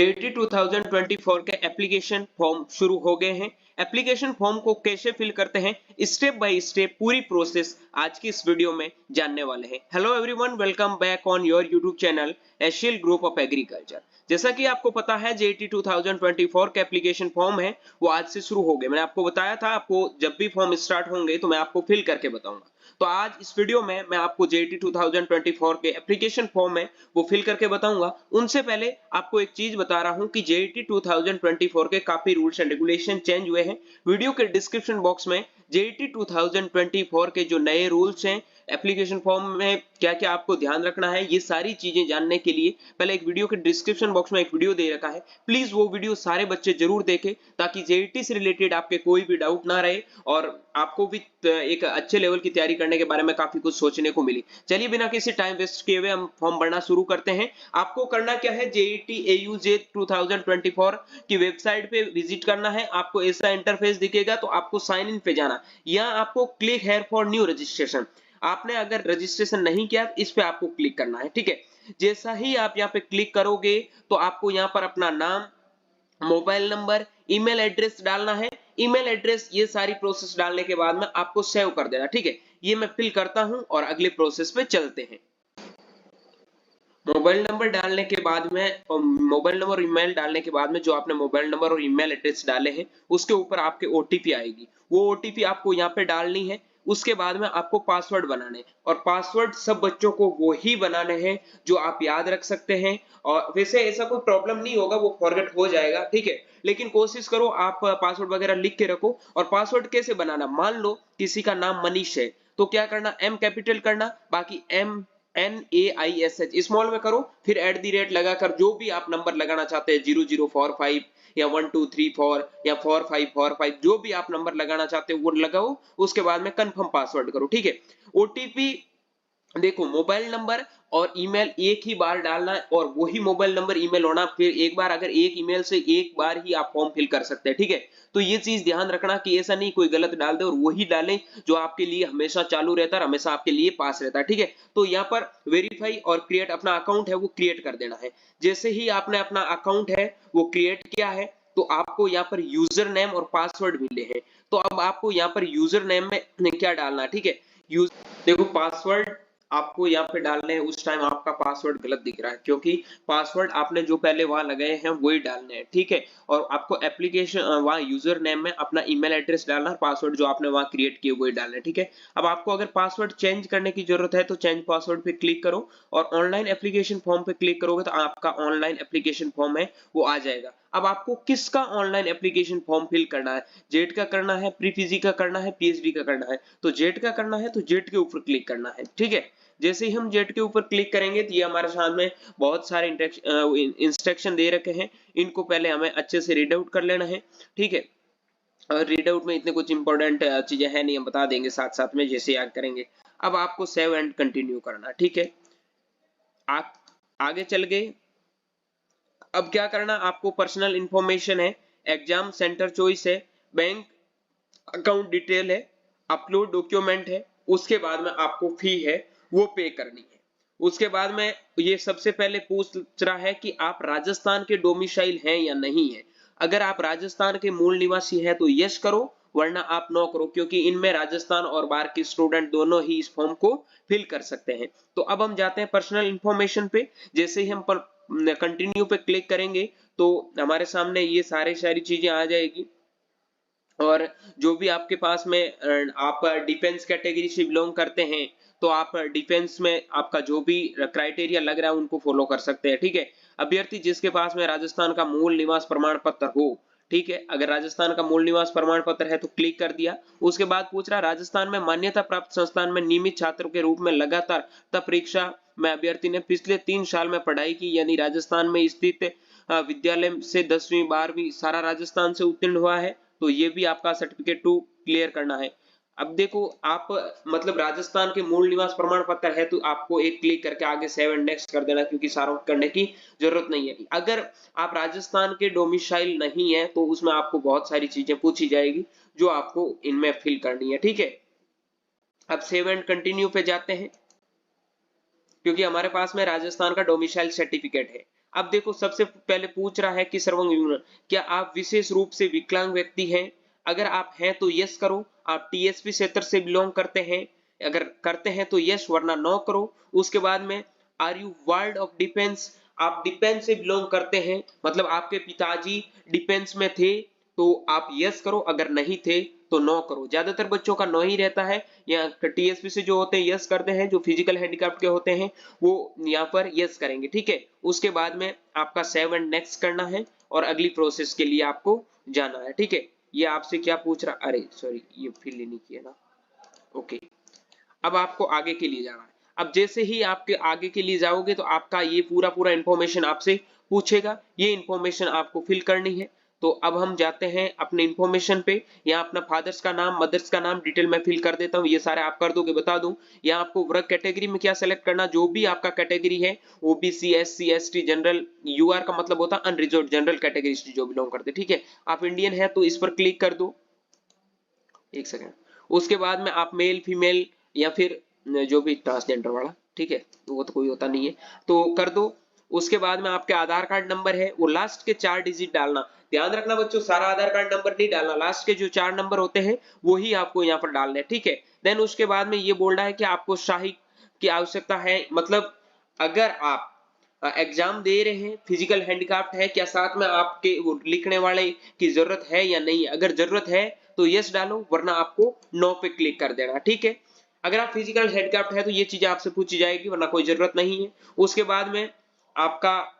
JET 2024 के application form शुरू हो गए हैं। एप्लीकेशन फॉर्म को कैसे फिल करते हैं, स्टेप बाय स्टेप पूरी प्रोसेस आज की इस वीडियो में जानने वाले हैं। Hello everyone, welcome back on your YouTube channel Asian group of agriculture. जैसा कि आपको पता है, जेईटी 2024 के एप्लीकेशन फॉर्म है वो आज से शुरू हो गए। मैंने आपको बताया था, आपको जब भी फॉर्म स्टार्ट होंगे तो मैं आपको फिल करके बताऊंगा। तो आज इस वीडियो में मैं आपको जेईटी 2024 के एप्लीकेशन फॉर्म है वो फिल करके बताऊंगा। उनसे पहले आपको एक चीज बता रहा हूं कि जेईटी 2024 के काफी रूल्स एंड रेगुलेशन चेंज हुए हैं। वीडियो के डिस्क्रिप्शन बॉक्स में जेईटी 2024 के जो नए रूल्स हैं, एप्लीकेशन फॉर्म में क्या क्या आपको ध्यान रखना है, ये सारी चीजें जानने के लिए पहले एक वीडियो के डिस्क्रिप्शन बॉक्स में एक वीडियो दे रखा है। प्लीज वो वीडियो सारे बच्चे जरूर देखें ताकि जेईटी से रिलेटेड आपके कोई भी डाउट ना रहे और आपको भी एक अच्छे लेवल की तैयारी करने के बारे में काफी कुछ सोचने को मिली। चलिए बिना किसी टाइम वेस्ट किए हुए हम फॉर्म भरना शुरू करते हैं। आपको करना क्या है, जेईटी AUJ 2024 की वेबसाइट पे विजिट करना है। आपको ऐसा इंटरफेस दिखेगा तो आपको साइन इन पे जाना, यहाँ आपको click here for new registration. आपने अगर रजिस्ट्रेशन नहीं किया इस पे आपको क्लिक करना है, ठीक है। जैसा ही आप यहाँ पे क्लिक करोगे तो आपको यहाँ पर अपना नाम, मोबाइल नंबर, ईमेल एड्रेस डालना है। ईमेल एड्रेस, ये सारी प्रोसेस डालने के बाद में आपको सेव कर देना, ठीक है। ये मैं फिल करता हूं और अगले प्रोसेस पे चलते हैं। मोबाइल नंबर डालने के बाद में और मोबाइल नंबर और ईमेल डालने के बाद में जो आपने मोबाइल नंबर और ईमेल एड्रेस डाले हैं उसके ऊपर आपके ओटीपी आएगी। वो ओटीपी आपको यहाँ पे डालनी है। उसके बाद में आपको पासवर्ड बनाने और पासवर्ड सब बच्चों को वो ही बनाने हैं जो आप याद रख सकते हैं। और वैसे ऐसा कोई प्रॉब्लम नहीं होगा, वो फॉरगेट हो जाएगा, ठीक है। लेकिन कोशिश करो आप पासवर्ड वगैरह लिख के रखो। और पासवर्ड कैसे बनाना, मान लो किसी का नाम मनीष है तो क्या करना, M कैपिटल करना, बाकी MNAISH स्मॉल में करो, फिर @ लगाकर जो भी आप नंबर लगाना चाहते हैं, 0045 या 1234 या 4545, जो भी आप नंबर लगाना चाहते हो वो लगाओ। उसके बाद में कंफर्म पासवर्ड करो, ठीक है। ओटीपी देखो, मोबाइल नंबर और ईमेल एक ही बार डालना है और वही मोबाइल नंबर ईमेल होना। फिर एक बार अगर एक ईमेल से एक बार ही आप फॉर्म फिल कर सकते हैं, ठीक है। तो ये चीज ध्यान रखना कि ऐसा नहीं कोई गलत डाल दे, और वही डालें जो आपके लिए हमेशा चालू रहता है, हमेशा आपके लिए पास रहता है, ठीक है। तो यहाँ पर वेरीफाई और क्रिएट अपना अकाउंट है वो क्रिएट कर देना है। जैसे ही आपने अपना अकाउंट है वो क्रिएट किया है तो आपको यहाँ पर यूजर नेम और पासवर्ड मिले हैं। तो अब आपको यहाँ पर यूजर नेम में क्या डालना है, ठीक है। देखो, पासवर्ड आपको यहाँ पे डालने हैं। उस टाइम आपका पासवर्ड गलत दिख रहा है क्योंकि पासवर्ड आपने जो पहले वहां लगाए हैं वही डालने हैं, ठीक है। और आपको एप्लीकेशन वहां यूजर नेम में अपना ईमेल एड्रेस डालना है, पासवर्ड जो आपने वहां क्रिएट किए वही डालना है, ठीक है। अब आपको अगर पासवर्ड चेंज करने की जरूरत है तो चेंज पासवर्ड पे क्लिक करो और ऑनलाइन एप्लीकेशन फॉर्म पे क्लिक करोगे तो आपका ऑनलाइन एप्लीकेशन फॉर्म है वो आ जाएगा। अब आपको किसका ऑनलाइन एप्लीकेशन फॉर्म फिल करना है, जेट का करना है, प्री पीजी का करना है, पीएचडी का करना है। तो जेट का करना है तो जेट के ऊपर क्लिक करना है, ठीक है। जैसे ही हम जेट के ऊपर क्लिक करेंगे तो ये हमारे सामने बहुत सारे इंस्ट्रक्शन दे रखे हैं। इनको पहले हमें अच्छे से रीड आउट कर लेना है, ठीक है। और रीड आउट में इतने कुछ इंपॉर्टेंट चीजें हैं नहीं, हम बता देंगे साथ साथ में जैसे याद करेंगे। अब आपको सेव एंड कंटिन्यू करना, ठीक है। आप आगे चल गए। अब क्या करना, आपको पर्सनल इंफॉर्मेशन है, एग्जाम सेंटर चॉइस है, बैंक अकाउंट डिटेल है, अपलोड डॉक्यूमेंट है, उसके बाद में आपको फी है वो पे करनी है। उसके बाद में ये सबसे पहले पूछ रहा है कि आप राजस्थान के डोमिसाइल हैं या नहीं है। अगर आप राजस्थान के मूल निवासी हैं तो यस करो, वरना आप नो करो, क्योंकि इनमें राजस्थान और बाहर के स्टूडेंट दोनों ही इस फॉर्म को फिल कर सकते हैं। तो अब हम जाते हैं पर्सनल इंफॉर्मेशन पे। जैसे ही हम कंटिन्यू पे क्लिक करेंगे तो हमारे सामने ये सारी चीजें आ जाएगी। और जो भी आपके पास में आप डिफेंस कैटेगरी से बिलोंग करते हैं तो आप डिफेंस में आपका जो भी क्राइटेरिया लग रहा है उनको फॉलो कर सकते हैं, ठीक है। अभ्यर्थी जिसके पास में राजस्थान का मूल निवास प्रमाण पत्र हो, ठीक है। अगर राजस्थान का मूल निवास प्रमाण पत्र है तो क्लिक कर दिया। उसके बाद पूछ रहा राजस्थान में मान्यता प्राप्त संस्थान में नियमित छात्र के रूप में लगातार परीक्षा में अभ्यर्थी ने पिछले 3 साल में पढ़ाई की, यानी राजस्थान में स्थित विद्यालय से 10वीं 12वीं सारा राजस्थान से उत्तीर्ण हुआ है तो ये भी आपका सर्टिफिकेट 2 क्लियर करना है। अब देखो, आप मतलब राजस्थान के मूल निवास प्रमाण पत्र है तो आपको एक क्लिक करके आगे सेव एंड नेक्स्ट कर देना, क्योंकि सारा करने की जरूरत नहीं है। अगर आप राजस्थान के डोमिसाइल नहीं है तो उसमें आपको बहुत सारी चीजें पूछी जाएगी जो आपको इनमें फिल करनी है, ठीक है। अब सेव एंड कंटिन्यू पे जाते हैं, क्योंकि हमारे पास में राजस्थान का डोमिसाइल सर्टिफिकेट है। अब देखो सबसे पहले पूछ रहा है कि सर्वंग विवरण, क्या आप विशेष रूप से विकलांग व्यक्ति हैं? अगर आप हैं तो यस करो। आप टीएसपी क्षेत्र से बिलोंग करते हैं, अगर करते हैं तो यस, वरना नो करो। उसके बाद में are you world of defence, आप डिफेंस से बिलोंग करते हैं, मतलब आपके पिताजी डिफेंस में थे तो आप यस करो, अगर नहीं थे तो नो करो। ज्यादातर बच्चों का नो ही रहता है। यहाँ टीएसपी से जो होते हैं यस करते हैं, जो फिजिकल हैंडीकैप्ड के होते हैं वो यहाँ पर यस करेंगे, ठीक है। उसके बाद में आपका सेव एंड नेक्स्ट करना है और अगली प्रोसेस के लिए आपको जाना है, ठीक है। ये आपसे क्या पूछ रहा, अरे सॉरी ये फिल नहीं किया ना, ओके। अब आपको आगे के लिए जाना है। अब जैसे ही आपके आगे के लिए जाओगे तो आपका ये पूरा इंफॉर्मेशन आपसे पूछेगा, ये इंफॉर्मेशन आपको फिल करनी है। तो अब हम जाते हैं अपने इंफॉर्मेशन पे। यहाँ अपना फादर्स का नाम, मदर्स का नाम डिटेल में फिल कर देता हूँ, ये सारे आप कर दोगे, बता दूं। यहाँ आपको वर्ग कैटेगरी में क्या सेलेक्ट करना, जो भी आपका कैटेगरी है, OBC, SC, ST, general, UR का मतलब होता है अनरिजर्व जनरल कैटेगरी से जो बिलोंग करते, ठीक है। आप इंडियन है तो इस पर क्लिक कर दो, एक सेकेंड। उसके बाद में आप मेल, फीमेल या फिर जो भी ट्रांसजेंडर वाला, ठीक है, वो तो कोई होता नहीं है, तो कर दो। उसके बाद में आपके आधार कार्ड नंबर है वो लास्ट के 4 डिजिट डालना। ध्यान रखना बच्चों, सारा आधार कार्ड नंबर नहीं डालना, लास्ट के जो 4 नंबर होते हैं वो ही आपको यहाँ पर डालने हैं, ठीक है। देन उसके बाद में ये बोल रहा है कि आपको शाही की आवश्यकता है, मतलब अगर आप एग्जाम दे रहे हैं, फिजिकल हैंडीकैप्ड है, क्या साथ में आपके वो लिखने वाले की जरूरत है या नहीं? अगर जरूरत है तो यस डालो, वरना आपको नो पे क्लिक कर देना, ठीक है। अगर आप फिजिकल हैंडीकैप्ड है तो ये चीजें आपसे पूछी जाएगी, वरना कोई जरूरत नहीं है। उसके बाद में आपका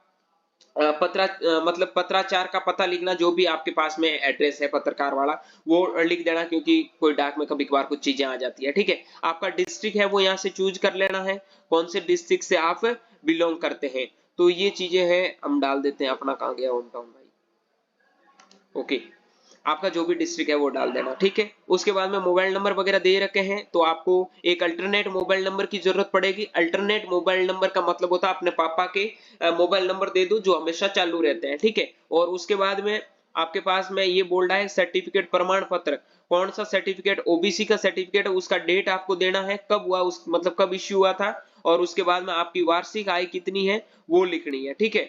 मतलब पत्राचार का पता लिखना, जो भी आपके पास में एड्रेस है पत्रकार वाला वो लिख देना, क्योंकि कोई डाक में कभी कभार कुछ चीजें आ जाती है, ठीक है। आपका डिस्ट्रिक्ट है वो यहाँ से चूज कर लेना है, कौन से डिस्ट्रिक्ट से आप बिलोंग करते हैं। तो ये चीजें हैं, हम डाल देते हैं अपना, कहाँ गया होम टाउन भाई, ओके। आपका जो भी डिस्ट्रिक्ट है वो डाल देना, ठीक है। उसके बाद में मोबाइल नंबर वगैरह दे रखे हैं तो आपको एक अल्टरनेट मोबाइल नंबर की जरूरत पड़ेगी। अल्टरनेट मोबाइल नंबर का मतलब होता है अपने पापा के मोबाइल नंबर दे दो जो हमेशा चालू रहते हैं, ठीक है। और उसके बाद में आपके पास में ये बोल रहा है सर्टिफिकेट, प्रमाण पत्र, कौन सा सर्टिफिकेट, ओबीसी का सर्टिफिकेट है, उसका डेट आपको देना है, कब हुआ, उस मतलब कब इश्यू हुआ था, और उसके बाद में आपकी वार्षिक आय कितनी है वो लिखनी है, ठीक है।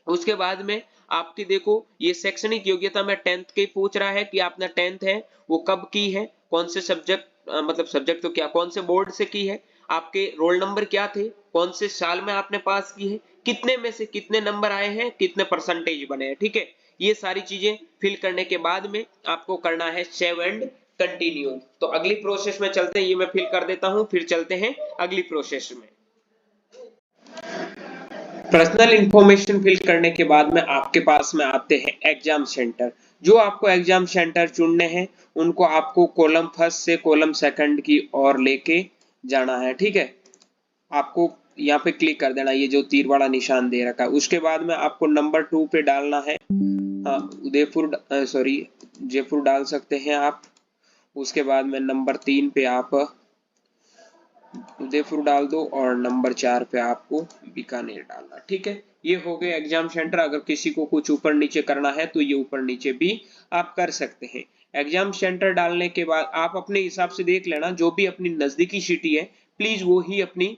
उसके बाद में आपकी देखो ये शैक्षणिक योग्यता में 10th के पूछ रहा है कि आपने 10th है वो कब की है, कौन से सब्जेक्ट, मतलब सब्जेक्ट तो क्या, कौन से बोर्ड से की है, आपके रोल नंबर क्या थे, कौन से साल में आपने पास की है, कितने में से कितने नंबर आए हैं, कितने परसेंटेज बने हैं, ठीक है। ये सारी चीजें फिल करने के बाद में आपको करना है सेव एंड कंटिन्यू। तो अगली प्रोसेस में चलते हैं, ये मैं फिल कर देता हूं, फिर चलते हैं अगली प्रोसेस में। पर्सनल इंफॉर्मेशन फिल करने के बाद में आपके पास में आते हैं एग्जाम सेंटर। जो आपको एग्जाम सेंटर चुनने हैं उनको आपको कॉलम फर्स्ट से कॉलम सेकंड की ओर लेके जाना है, ठीक है। आपको यहाँ पे क्लिक कर देना, ये जो तीर वाला निशान दे रखा है। उसके बाद में आपको नंबर 2 पे डालना है, हाँ उदयपुर, सॉरी जयपुर डाल सकते हैं आप। उसके बाद में नंबर 3 पे आप उदयपुर डाल दो और नंबर 4 पे आपको बीकानेर डालना, ठीक है। ये हो गए एग्जाम सेंटर। अगर किसी को कुछ ऊपर नीचे करना है तो ये ऊपर नीचे भी आप कर सकते हैं। एग्जाम सेंटर डालने के बाद आप अपने हिसाब से देख लेना, जो भी अपनी नजदीकी सिटी है प्लीज वो ही अपनी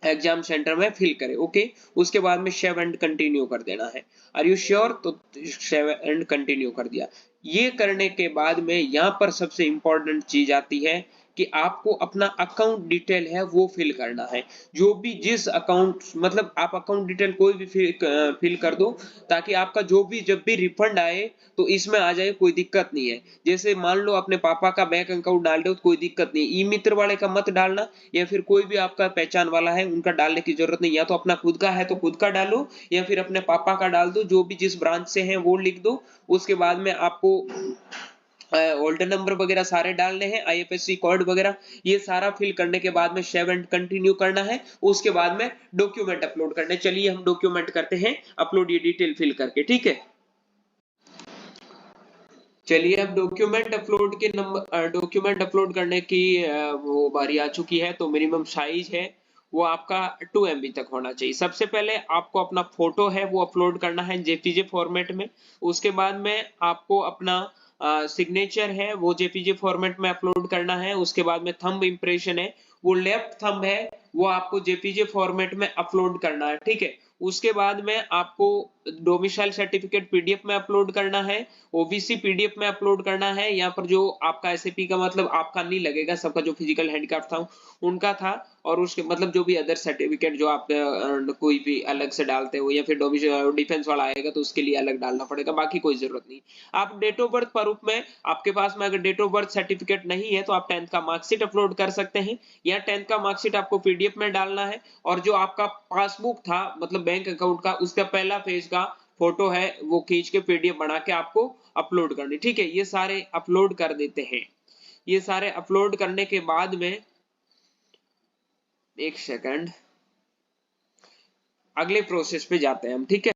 एग्जाम सेंटर में फिल करें, ओके। उसके बाद में सेव एंड कंटिन्यू कर देना है। आर यू श्योर, तो सेव एंड कंटिन्यू कर दिया। ये करने के बाद में यहाँ पर सबसे इंपॉर्टेंट चीज आती है कि आपको अपना अकाउंट डिटेल है वो फिल करना है। जो भी जिस अकाउंट, मतलब आप अकाउंट डिटेल कोई भी फिल कर दो, ताकि आपका जो भी जब भी रिफंड आए तो इसमें आ जाए, कोई दिक्कत नहीं है। जैसे मान लो अपने पापा का बैंक अकाउंट डाल दो तो कोई दिक्कत नहीं, ई मित्र वाले का मत डालना, या फिर कोई भी आपका पहचान वाला है उनका डालने की जरूरत नहीं। या तो अपना खुद का है तो खुद का डालो, या फिर अपने पापा का डाल दो, जो भी जिस ब्रांच से है वो लिख दो। उसके बाद में आपको ऑल्टर नंबर वगैरह सारे डालने हैं, आईएफएससी कोड वगैरह, ये सारा फिल करने के बाद में सेव एंड कंटिन्यू करना है। उसके बाद में डॉक्यूमेंट अपलोड करने, चलिए हम डॉक्यूमेंट करते हैं अपलोड, ये डिटेल फिल करके, ठीक है। चलिए अब डॉक्यूमेंट अपलोड के नंबर, डॉक्यूमेंट अपलोड करने की वो बारी आ चुकी है। तो मिनिमम साइज है वो आपका 2 MB तक होना चाहिए। सबसे पहले आपको अपना फोटो है वो अपलोड करना है जेपीजे फॉर्मेट में। उसके बाद में आपको अपना सिग्नेचर है वो जेपीजे फॉर्मेट में अपलोड करना है। उसके बाद में थंब इंप्रेशन है, वो लेफ्ट थंब है वो आपको जेपीजे फॉर्मेट में अपलोड करना है, ठीक है। उसके बाद में आपको डोमिसाइल सर्टिफिकेट पीडीएफ में अपलोड करना है, ओबीसी पीडीएफ में अपलोड करना है। यहाँ पर जो आपका एसएपी का मतलब आपका नहीं लगेगा, सबका जो फिजिकल हैंडीकैप था उनका था, और उसके मतलब जो भी अदर सर्टिफिकेट जो आप कोई भी अलग से डालते हो, या फिर डिफेंस वाला आएगा तो उसके लिए अलग डालना पड़ेगा, बाकी कोई जरूरत नहीं। आप डेट ऑफ बर्थ प्रूफ में आपके पास में अगर डेट ऑफ बर्थ सर्टिफिकेट नहीं है तो आप 10th का मार्कशीट अपलोड कर सकते हैं, या 10th का मार्कशीट आपको पीडीएफ में डालना है, और जो आपका पासबुक था मतलब बैंक अकाउंट का, उसका पहला पेज का फोटो है वो खींच के पीडीएफ बना के आपको अपलोड करनी। ठीक है, ये सारे अपलोड कर देते हैं। ये सारे अपलोड करने के बाद में एक सेकंड, अगले प्रोसेस पे जाते हैं हम। ठीक है,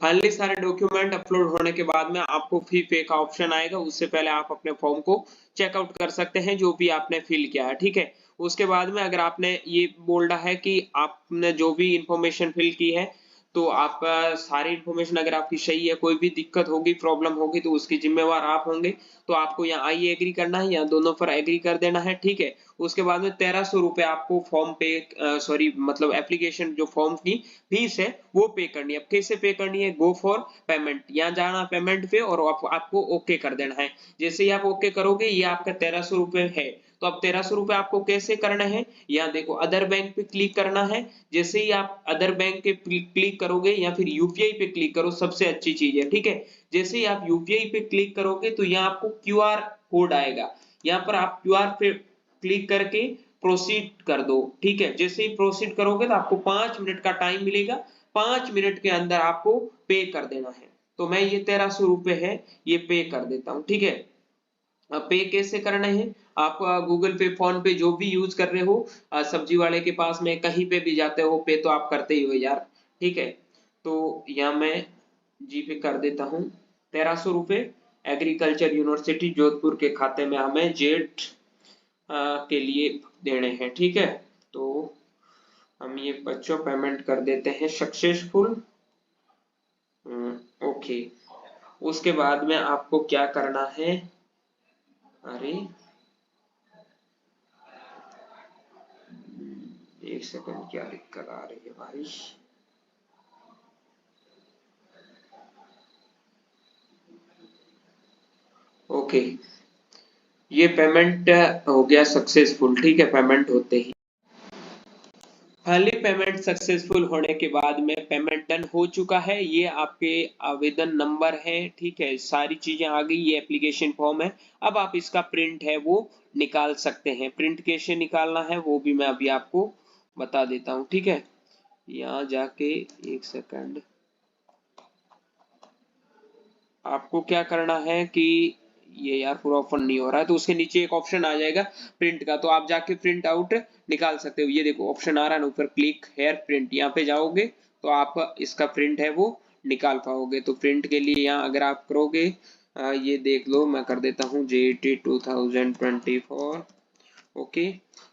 फाइनली सारे डॉक्यूमेंट अपलोड होने के बाद में आपको फी पे का ऑप्शन आएगा। उससे पहले आप अपने फॉर्म को चेकआउट कर सकते हैं जो भी आपने फिल किया है। ठीक है, उसके बाद में अगर आपने ये बोला है कि आपने जो भी इंफॉर्मेशन फिल की है तो आप सारी इंफॉर्मेशन अगर आपकी सही है, कोई भी दिक्कत होगी प्रॉब्लम होगी तो उसकी जिम्मेवार आप होंगे। तो आपको यहाँ आई एग्री करना है, या दोनों पर एग्री कर देना है। ठीक है, उसके बाद में 1300 रुपए आपको फॉर्म पे सॉरी मतलब एप्लीकेशन जो फॉर्म की फीस है वो पे करनी है। अब कैसे पे करनी है, गो फॉर पेमेंट, यहाँ जाना पेमेंट पे और आपको ओके कर देना है। जैसे ही आप ओके करोगे ये आपका 1300 रुपए है। तो अब 1300 रुपए आपको कैसे करना है, यहाँ देखो अदर बैंक पे क्लिक करना है। जैसे ही आप अदर बैंक पे क्लिक करोगे या फिर यूपीआई पे क्लिक करो, सबसे अच्छी चीज है। ठीक है, जैसे ही आप यूपीआई पे क्लिक करोगे तो यहाँ आपको क्यूआर कोड आएगा, यहाँ पर आप क्यूआर पे क्लिक करके प्रोसीड कर दो। ठीक है, जैसे ही प्रोसीड करोगे तो आपको 5 मिनट का टाइम मिलेगा, 5 मिनट के अंदर आपको पे कर देना है। तो मैं ये 1300 रुपए है ये पे कर देता हूँ। ठीक है, अब पे कैसे करना है, आप गूगल पे फोन पे जो भी यूज कर रहे हो, सब्जी वाले के पास में कहीं पे भी जाते हो पे तो आप करते ही हो यार। ठीक है, तो यहाँ मैं जी पे कर देता हूँ 1300 रुपए एग्रीकल्चर यूनिवर्सिटी जोधपुर के खाते में हमें जेट के लिए देने हैं। ठीक है, तो हम ये बच्चों पेमेंट कर देते हैं सक्सेसफुल। ओके, उसके बाद में आपको क्या करना है, अरे एक सेकंड क्या दिक्कत आ रही है भाई। ओके, ये पेमेंट हो गया सक्सेसफुल। ठीक है, पेमेंट होते ही फाइनली पेमेंट सक्सेसफुल होने के बाद में पेमेंट डन हो चुका है। ये आपके आवेदन नंबर है। ठीक है, सारी चीजें आ गई, ये एप्लीकेशन फॉर्म है। अब आप इसका प्रिंट है वो निकाल सकते हैं। प्रिंट कैसे निकालना है वो भी मैं अभी आपको बता देता हूँ। ठीक है, यहाँ जाके एक सेकंड, आपको क्या करना है कि ये यार पूरा ओपन नहीं हो रहा है, तो उसके नीचे एक ऑप्शन आ जाएगा प्रिंट का, तो आप जाके प्रिंट आउट निकाल सकते हो। ये देखो ऑप्शन आ रहा है ना ऊपर, क्लिक हेयर प्रिंट, यहाँ पे जाओगे तो आप इसका प्रिंट है वो निकाल पाओगे। तो प्रिंट के लिए यहाँ अगर आप करोगे ये देख लो, मैं कर देता हूँ JET 2024। ओके,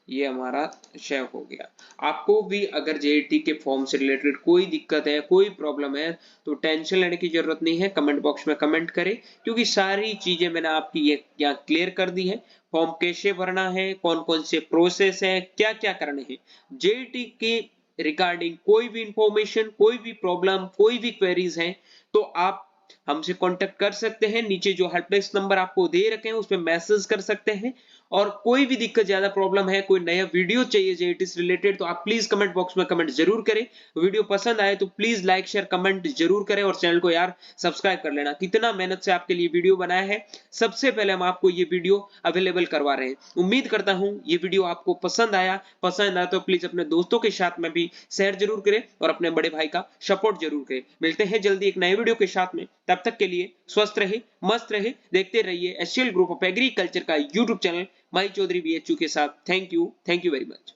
ये हमारा शेव हो गया। आपको भी अगर जेईटी के फॉर्म से रिलेटेड कोई दिक्कत है, कोई प्रॉब्लम है, तो टेंशन लेने की जरूरत नहीं है, कमेंट बॉक्स में कमेंट करें, क्योंकि सारी चीजें मैंने आपकी ये यहाँ क्लियर कर दी है। फॉर्म कैसे भरना है, कौन कौन से प्रोसेस है, क्या क्या करने हैं, जेईटी के रिगार्डिंग कोई भी इंफॉर्मेशन, कोई भी प्रॉब्लम, कोई भी क्वेरीज हैं तो आप हमसे कांटेक्ट कर सकते हैं। नीचे जो हेल्पलाइन नंबर आपको दे रखे हैं उस पर मैसेज कर सकते हैं। और कोई भी दिक्कत, ज्यादा प्रॉब्लम है, कोई नया वीडियो चाहिए जेईटी से रिलेटेड, तो आप प्लीज कमेंट बॉक्स में कमेंट जरूर करें। वीडियो पसंद आए तो प्लीज लाइक शेयर कमेंट जरूर करें, और चैनल को यार सब्सक्राइब कर लेना। कितना मेहनत से आपके लिए वीडियो बनाया है, सबसे पहले हम आपको ये वीडियो अवेलेबल करवा रहे हैं। उम्मीद करता हूं ये वीडियो आपको पसंद आया तो प्लीज अपने दोस्तों के साथ में भी शेयर जरूर करें, और अपने बड़े भाई का सपोर्ट जरूर करें। मिलते हैं जल्दी एक नए वीडियो के साथ में, तब तक के लिए स्वस्थ रहे, मस्त रहे, देखते रहिए एचसीएल ग्रुप ऑफ एग्रीकल्चर का यूट्यूब चैनल माई चौधरी BHU के साथ। Thank you very much.